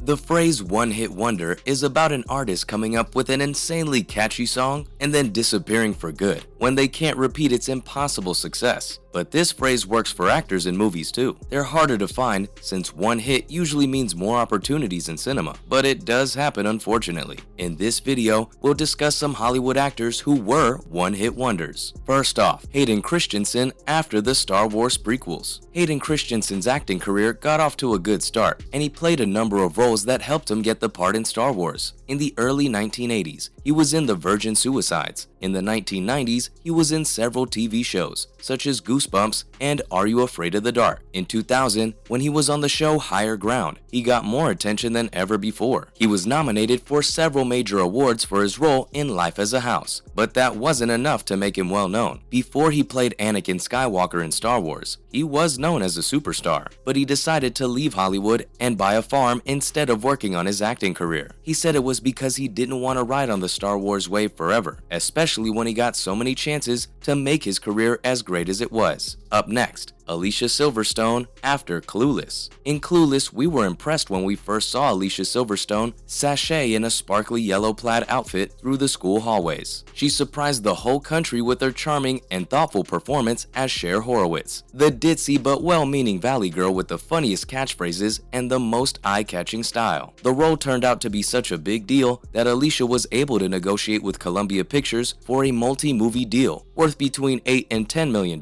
The phrase one-hit wonder is about an artist coming up with an insanely catchy song and then disappearing for good when they can't repeat its impossible success. But this phrase works for actors in movies too. They're harder to find since one hit usually means more opportunities in cinema, but it does happen unfortunately. In this video, we'll discuss some Hollywood actors who were one-hit wonders. First off, Hayden Christensen after the Star Wars prequels. Hayden Christensen's acting career got off to a good start, and he played a number of roles that helped him get the part in Star Wars. In the early 1980s, he was in The Virgin Suicides. In the 1990s, he was in several TV shows, such as Goosebumps and Are You Afraid of the Dark? In 2000, when he was on the show Higher Ground, he got more attention than ever before. He was nominated for several major awards for his role in Life as a House, but that wasn't enough to make him well known. Before he played Anakin Skywalker in Star Wars, he was known as a superstar, but he decided to leave Hollywood and buy a farm instead of working on his acting career. He said it was because he didn't want to ride on the Star Wars wave forever, especially when he got so many chances to make his career as great as it was. Up next, Alicia Silverstone after Clueless. In Clueless, we were impressed when we first saw Alicia Silverstone sashay in a sparkly yellow plaid outfit through the school hallways. She surprised the whole country with her charming and thoughtful performance as Cher Horowitz, the ditzy but well-meaning valley girl with the funniest catchphrases and the most eye-catching style. The role turned out to be such a big deal that Alicia was able to negotiate with Columbia Pictures for a multi-movie deal worth between $8 and $10 million.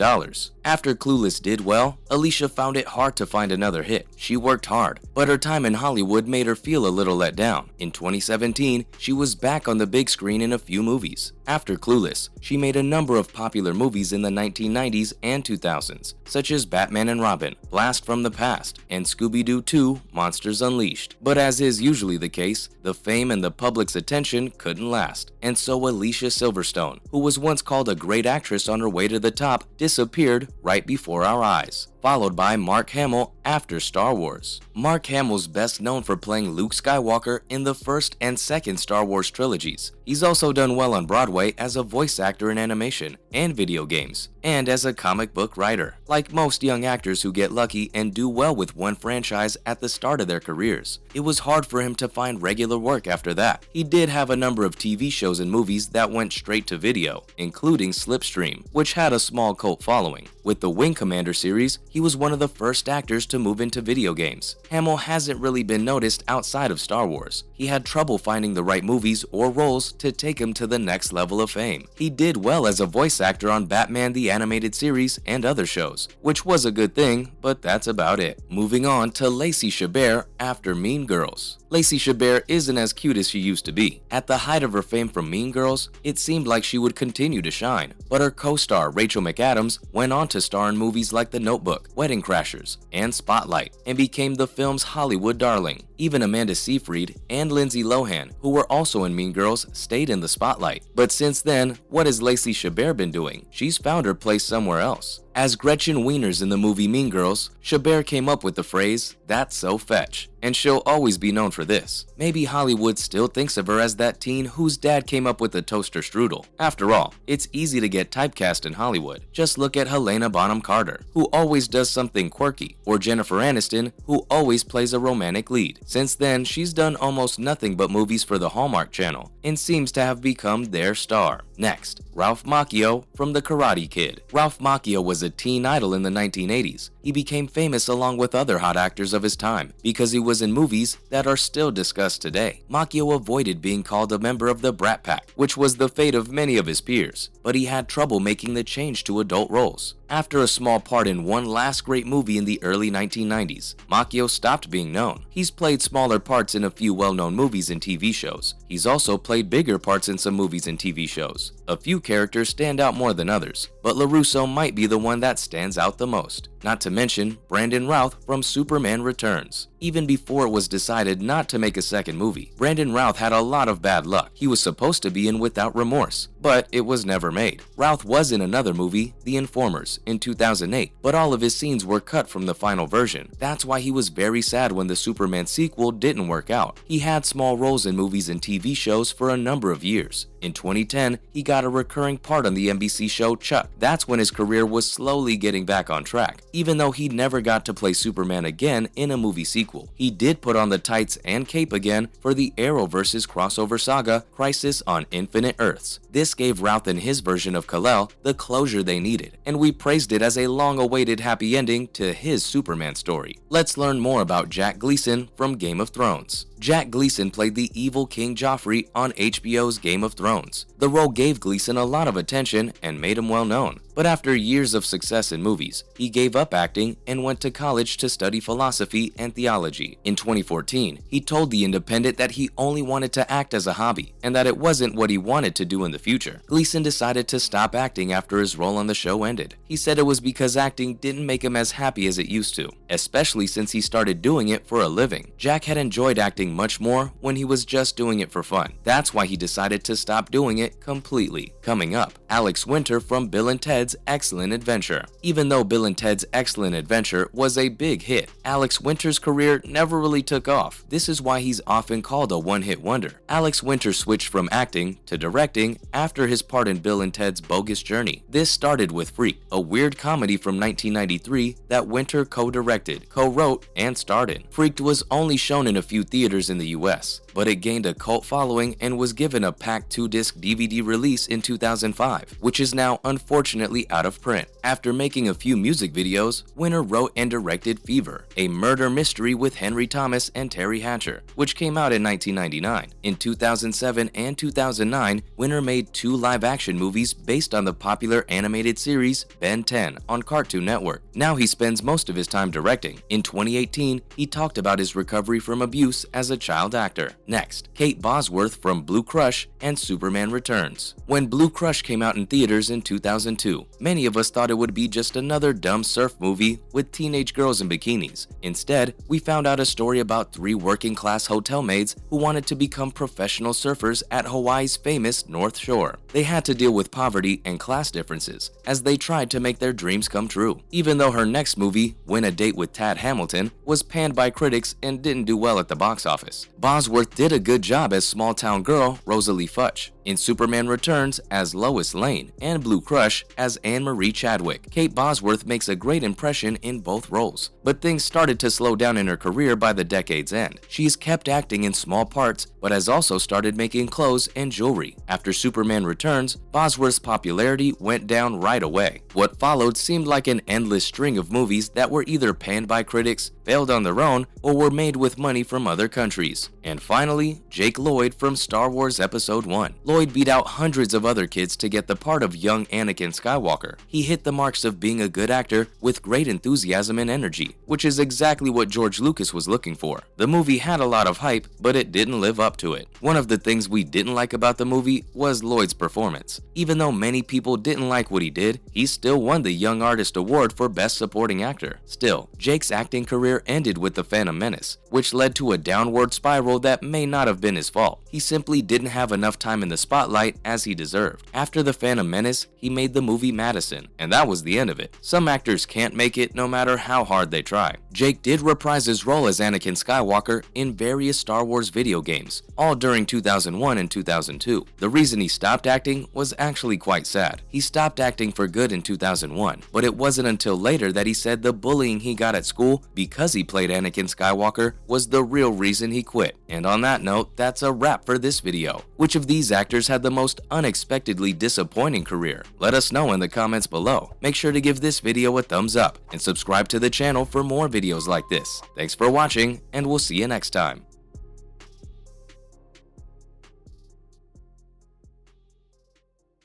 After Clueless did well, Alicia found it hard to find another hit. She worked hard, but her time in Hollywood made her feel a little let down. In 2017, she was back on the big screen in a few movies. After Clueless, she made a number of popular movies in the 1990s and 2000s, such as Batman and Robin, Blast from the Past, and Scooby-Doo 2: Monsters Unleashed. But as is usually the case, the fame and the public's attention couldn't last, and so Alicia Silverstone, who was once called a great actress on her way to the top, disappeared right before our eyes. Followed by Mark Hamill after Star Wars. Mark Hamill's best known for playing Luke Skywalker in the first and second Star Wars trilogies. He's also done well on Broadway as a voice actor in animation and video games, and as a comic book writer. Like most young actors who get lucky and do well with one franchise at the start of their careers, it was hard for him to find regular work after that. He did have a number of TV shows and movies that went straight to video, including Slipstream, which had a small cult following. With the Wing Commander series, he was one of the first actors to move into video games. Hamill hasn't really been noticed outside of Star Wars. He had trouble finding the right movies or roles to take him to the next level of fame. He did well as a voice actor on Batman the Animated Series and other shows, which was a good thing, but that's about it. Moving on to Lacey Chabert after Mean Girls. Lacey Chabert isn't as cute as she used to be. At the height of her fame from Mean Girls, it seemed like she would continue to shine, but her co-star Rachel McAdams went on to star in movies like The Notebook, Wedding Crashers, and Spotlight, and became the film's Hollywood darling. Even Amanda Seyfried and Lindsay Lohan, who were also in Mean Girls, stayed in the spotlight. But since then, what has Lacey Chabert been doing? She's found her place somewhere else. As Gretchen Wieners in the movie Mean Girls, Chabert came up with the phrase, "That's so fetch," and she'll always be known for this. Maybe Hollywood still thinks of her as that teen whose dad came up with the toaster strudel. After all, it's easy to get typecast in Hollywood. Just look at Helena Bonham Carter, who always does something quirky, or Jennifer Aniston, who always plays a romantic lead. Since then, she's done almost nothing but movies for the Hallmark Channel, and seems to have become their star. Next, Ralph Macchio from The Karate Kid. Ralph Macchio was a teen idol in the 1980s. He became famous along with other hot actors of his time because he was in movies that are still discussed today. Macchio avoided being called a member of the Brat Pack, which was the fate of many of his peers, but he had trouble making the change to adult roles. After a small part in one last great movie in the early 1990s, Macchio stopped being known. He's played smaller parts in a few well-known movies and TV shows. He's also played bigger parts in some movies and TV shows. A few characters stand out more than others, but LaRusso might be the one that stands out the most. Not to mention Brandon Routh from Superman Returns. Even before it was decided not to make a second movie, Brandon Routh had a lot of bad luck. He was supposed to be in Without Remorse, but it was never made. Routh was in another movie, The Informers, in 2008, but all of his scenes were cut from the final version. That's why he was very sad when the Superman sequel didn't work out. He had small roles in movies and TV shows for a number of years. In 2010, he got a recurring part on the NBC show Chuck, That's when his career was slowly getting back on track. Even though he never got to play Superman again in a movie sequel, he did put on the tights and cape again for the Arrowverse's crossover saga, Crisis on Infinite Earths. This gave Routh and his version of Kal-El the closure they needed, and we praised it as a long-awaited happy ending to his Superman story. Let's learn more about Jack Gleeson from Game of Thrones. Jack Gleeson played the evil King Joffrey on HBO's Game of Thrones. The role gave Gleeson a lot of attention and made him well known. But after years of success in movies, he gave up acting and went to college to study philosophy and theology. In 2014, he told The Independent that he only wanted to act as a hobby and that it wasn't what he wanted to do in the future. Gleeson decided to stop acting after his role on the show ended. He said it was because acting didn't make him as happy as it used to, especially since he started doing it for a living. Jack had enjoyed acting much more when he was just doing it for fun. That's why he decided to stop doing it completely. Coming up, Alex Winter from Bill and Ted's Excellent Adventure. Even though Bill and Ted's Excellent Adventure was a big hit, Alex Winter's career never really took off. This is why he's often called a one-hit wonder. Alex Winter switched from acting to directing after his part in Bill and Ted's Bogus Journey. This started with Freak, a weird comedy from 1993 that Winter co-directed, co-wrote, and starred in. Freaked was only shown in a few theaters in the US, but it gained a cult following and was given a packed 2-disc DVD release in 2005, which is now unfortunately out of print. After making a few music videos, Winter wrote and directed Fever, a murder mystery with Henry Thomas and Terry Hatcher, which came out in 1999. In 2007 and 2009, Winter made 2 live-action movies based on the popular animated series Ben 10 on Cartoon Network. Now he spends most of his time directing. In 2018, he talked about his recovery from abuse as a child actor. Next, Kate Bosworth from Blue Crush and Superman Returns. When Blue Crush came out in theaters in 2002, many of us thought it would be just another dumb surf movie with teenage girls in bikinis. Instead, we found out a story about 3 working-class hotel maids who wanted to become professional surfers at Hawaii's famous North Shore. They had to deal with poverty and class differences as they tried to make their dreams come true. Even though her next movie, Win a Date with Tad Hamilton, was panned by critics and didn't do well at the box office, Bosworth did a good job as small-town girl Rosalie Futch, in Superman Returns as Lois Lane, and Blue Crush as Anne-Marie Chadwick. Kate Bosworth makes a great impression in both roles, but things started to slow down in her career by the decade's end. She's kept acting in small parts, but has also started making clothes and jewelry. After Superman Returns, Bosworth's popularity went down right away. What followed seemed like an endless string of movies that were either panned by critics, failed on their own, or were made with money from other countries. And finally, Jake Lloyd from Star Wars Episode 1. Lloyd beat out hundreds of other kids to get the part of young Anakin Skywalker. He hit the marks of being a good actor with great enthusiasm and energy, which is exactly what George Lucas was looking for. The movie had a lot of hype, but it didn't live up to it. One of the things we didn't like about the movie was Lloyd's performance. Even though many people didn't like what he did, he still won the Young Artist Award for Best Supporting Actor. Still, Jake's acting career ended with The Phantom Menace, which led to a downward spiral that may not have been his fault. He simply didn't have enough time in the spotlight as he deserved. After The Phantom Menace, he made the movie Madison, and that was the end of it. Some actors can't make it no matter how hard they try. Jake did reprise his role as Anakin Skywalker in various Star Wars video games, all during 2001 and 2002. The reason he stopped acting was actually quite sad. He stopped acting for good in 2001, but it wasn't until later that he said the bullying he got at school because he played Anakin Skywalker was the real reason he quit. And on that note, that's a wrap for this video. Which of these actors had the most unexpectedly disappointing career? Let us know in the comments below. Make sure to give this video a thumbs up and subscribe to the channel for more videos like this. Thanks for watching, and we'll see you next time.